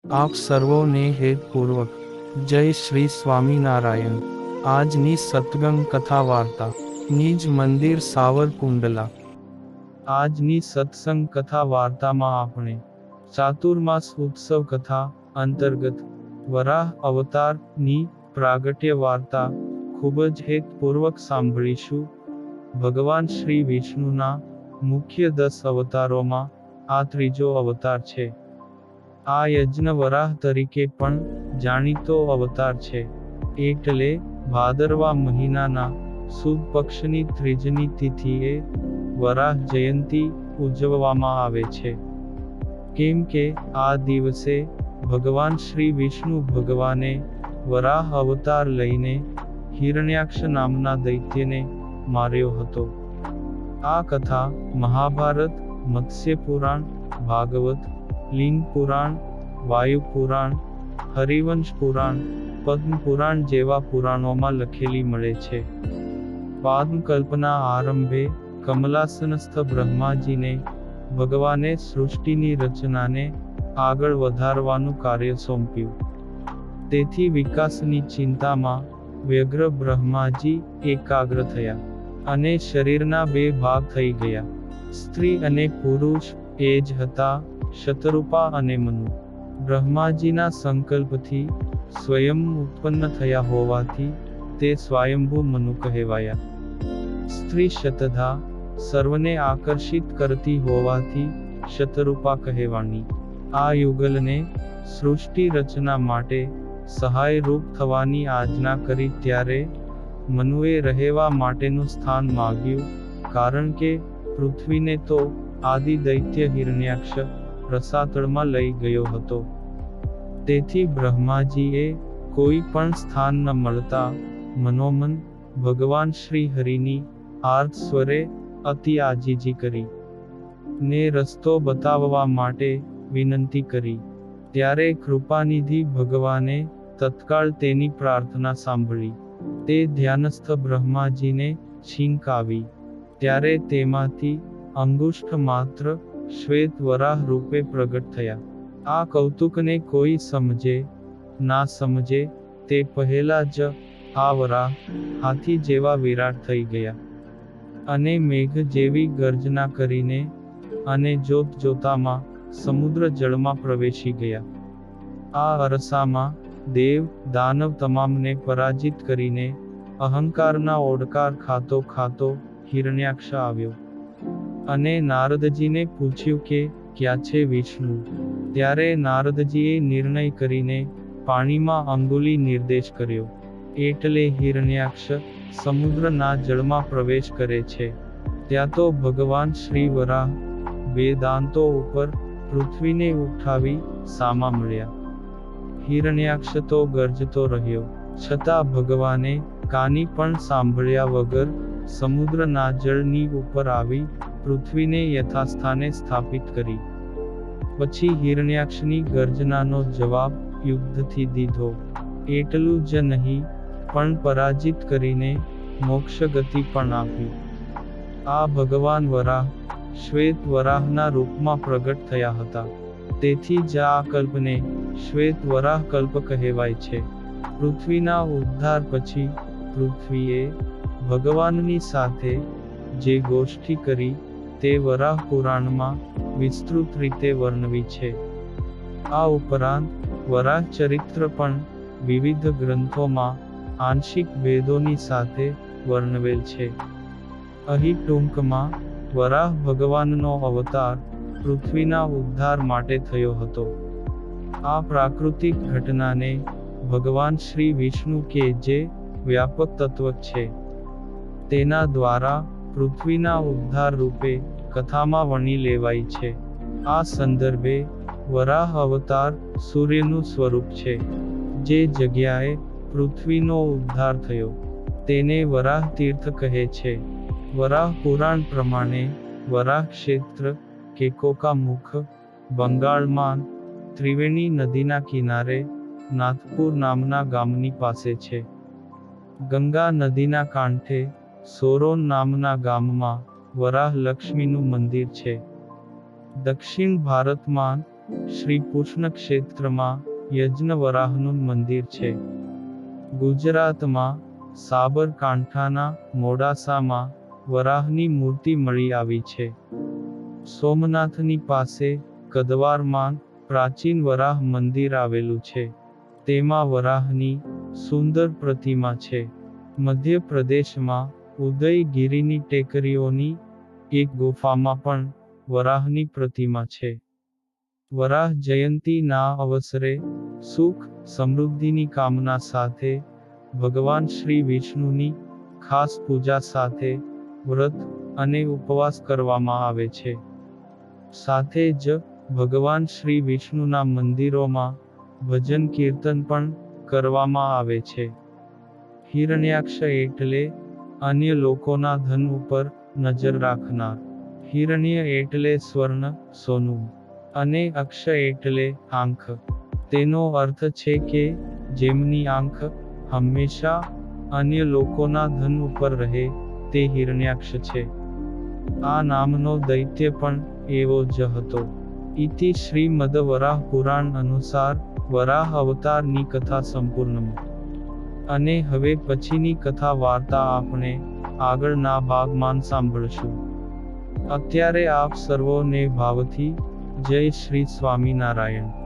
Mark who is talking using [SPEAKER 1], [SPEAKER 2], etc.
[SPEAKER 1] આપ સર્વોને હેતપૂર્વક જય શ્રી સ્વામિનારાયણ। આજની સત્સંગ કથા વાર્તા નિજ મંદિર સાવરકુંડલા। આજની સત્સંગ કથા વાર્તામાં આપણે ચાતુર્માસ ઉત્સવ કથા અંતર્ગત વરાહ અવતારની પ્રાગટ્ય વાર્તા ખૂબ જ હેતપૂર્વક સાંભળીશું। ભગવાન શ્રી વિષ્ણુના મુખ્ય 10 અવતારોમાં આ ત્રીજો અવતાર છે। આ યજ્ઞ વરાહ તરીકે પણ જાણીતો અવતાર છે, એટલે ભાદરવા મહિનાના સુદ પક્ષની ત્રીજની તિથિએ વરાહ જયંતી ઉજવવામાં આવે છે, કેમ કે આ દિવસે ભગવાન શ્રી વિષ્ણુ ભગવાને વરાહ અવતાર લઈને હિરણ્યાક્ષ નામના દૈત્યને માર્યો હતો। આ કથા મહાભારત, મત્સ્ય પુરાણ, ભાગવત, લિંગ પુરાણ, વાયુ પુરાણ, હરિવંશ પુરાણ, પદ્મ પુરાણ જેવા પુરાણોમાં લખેલી મળે છે। પાદ્મકલ્પના આરંભે કમલાસનસ્થ બ્રહ્માજીને ભગવાને સૃષ્ટિની રચનાને આગળ વધારવાનું કાર્ય સોંપ્યું। તેથી વિકાસની ચિંતામાં વ્યગ્ર બ્રહ્માજી એકાગ્ર થયા અને શરીરના 2 ભાગ થઈ ગયા। સ્ત્રી અને પુરુષ એ જ હતા, શતરૂપા અને મનુ। બ્રહ્માજીના સંકલ્પથી સ્વયં ઉત્પન્ન થયા હોવાથી તે સ્વયંભૂ મનુ કહેવાયા। સ્ત્રી શતધા સર્વને આકર્ષિત કરતી હોવાથી શતરૂપા કહેવાણી। આ યુગલને સૃષ્ટિ રચના માટે સહાયરૂપ થવાની આજ્ઞા કરી ત્યારે મનુએ રહેવા માટેનું સ્થાન માગ્યું, કારણ કે પૃથ્વીને તો આદિ દૈત્ય હિરણ્યાક્ષ રસાતળમાં લઈ ગયો હતો। તેથી બ્રહ્માજીએ કોઈ પણ સ્થાન ન મળતા મનોમન ભગવાન શ્રી હરિની આર્ત સ્વરે અતિ આજીજી કરી ને રસ્તો બતાવવા માટે વિનંતી કરી। ત્યારે કૃપાનિધિ ભગવાને તત્કાળ તેની પ્રાર્થના સાંભળી। તે ધ્યાનસ્થ બ્રહ્માજીને છીંક આવી ત્યારે તેમાંથી અંગુષ્ઠ માત્ર શ્વેત વરાહ રૂપે પ્રગટ થયા। આ કૌતુકને કોઈ સમજે ના સમજે તે પહેલા જ આ વરાહ હાથી જેવા વિરાટ થઈ ગયા અને મેઘ જેવી ગર્જના કરીને અને જોતજોતામાં સમુદ્ર જળમાં પ્રવેશી ગયા। આ અરસામાં દેવ દાનવ તમામને પરાજિત કરીને અહંકારના ઓડકાર ખાતો ખાતો હિરણ્યાક્ષ આવ્યો અને નારદજીને પૂછ્યું કે ક્યાં છે વિષ્ણુ? ત્યારે નારદજીએ નિર્ણય કરીને પાણીમાં અંગુલી નિર્દેશ કર્યો, એટલે હિરણ્યાક્ષ સમુદ્રના જળમાં પ્રવેશ કરે છે। ત્યાં તો ભગવાન શ્રી વરાહ 2 દાંતો ઉપર પૃથ્વીને ઉઠાવી સામા મળ્યા। હિરણ્યાક્ષ તો ગર્જતો રહ્યો, છતાં ભગવાને કાની પણ સાંભળ્યા વગર સમુદ્રના જળની ઉપર આવી પૃથ્વીને યથાસ્થાને સ્થાપિત કરી। પછી હિરણ્યાક્ષની ગર્જનાનો જવાબ યુદ્ધથી દીધો। એટલું જ નહીં, પણ પરાજિત કરીને મોક્ષ ગતિ પણ આપી। આ ભગવાન વરાહ શ્વેત વરાહના રૂપમાં પ્રગટ થયા હતા। તેથી જ આ કલ્પને શ્વેત વરાહ કલ્પ કહેવાય છે। પૃથ્વીના ઉદ્ધાર પછી પૃથ્વીએ ભગવાનની સાથે જે ગોષ્ઠી કરી તે વરાહ પુરાણમાં વિસ્તૃત રીતે વર્ણવી છે। આ ઉપરાંત વરાહ ચરિત્ર પણ વિવિધ ગ્રંથોમાં આંશિક ભેદોની સાથે વર્ણવેલ છે। અહીં ટૂંકમાં વરાહ ભગવાનનો અવતાર પૃથ્વીના ઉદ્ધાર માટે થયો હતો। આ પ્રાકૃતિક ઘટનાને ભગવાન શ્રી વિષ્ણુ કે જે વ્યાપક તત્વ છે તેના દ્વારા પૃથ્વીના ઉદ્ધાર રૂપે કથામાં વણી લેવાઈ છે। આ સંદર્ભે વરાહ અવતાર સૂર્યનું સ્વરૂપ છે। જે જગ્યાએ પૃથ્વીનો ઉદ્ધાર થયો તેને વરાહ તીર્થ કહે છે। વરાહ પુરાણ પ્રમાણે વરાહ ક્ષેત્ર કેકોકા મુખ બંગાળમાં ત્રિવેણી નદીના કિનારે નાથપુર નામના ગામની પાસે છે। ગંગા નદીના કાંઠે સોરોન નામના ગામમાં વરાહ લક્ષ્મીનું મંદિર છે। દક્ષિણ ભારતમાં શ્રી કૃષ્ણ ક્ષેત્રમાં યજ્ઞ વરાહનું મંદિર છે. ગુજરાતમાં સાબરકાંઠાના મોડાસામાં વરાહની મૂર્તિ મળી આવી છે. સોમનાથની પાસે કદવારમાં પ્રાચીન વરાહ મંદિર આવેલું છે. તેમાં વરાહની સુંદર પ્રતિમા છે. મધ્યપ્રદેશમાં ઉદયગીરીની ટેકરીઓની એક ગુફામાં પણ વરાહની પ્રતિમા છે. વરાહ જયંતીના અવસરે સુખ સમૃદ્ધિની કામના સાથે ભગવાન શ્રી વિષ્ણુની ખાસ પૂજા સાથે વ્રત અને ઉપવાસ કરવામાં આવે છે. સાથે જ ભગવાન શ્રી વિષ્ણુના મંદિરોમાં ભજન કીર્તન પણ કરવામાં આવે છે. હિરણ્યાક્ષ એટલે અન્ય લોકોના ધન ઉપર નજર રાખનાર. હિરણ્ય એટલે સ્વર્ણ, સોનું, અને અક્ષ એટલે આંખ. તેનો અર્થ છે કે જેમની આંખ હંમેશા અન્ય લોકોના ધન ઉપર રહે તે હિરણ્યાક્ષ છે. આ નામનો દૈત્ય પણ એવો જ હતો. ઇતિ શ્રીમદ વરાહ પુરાણ અનુસાર વરાહ અવતારની કથા સંપૂર્ણ. અને હવે પછીની કથા વાર્તા આપણે આગળના ભાગમાં સાંભળશું. અત્યારે આપ સર્વોને ભાવથી જય શ્રી સ્વામિનારાયણ.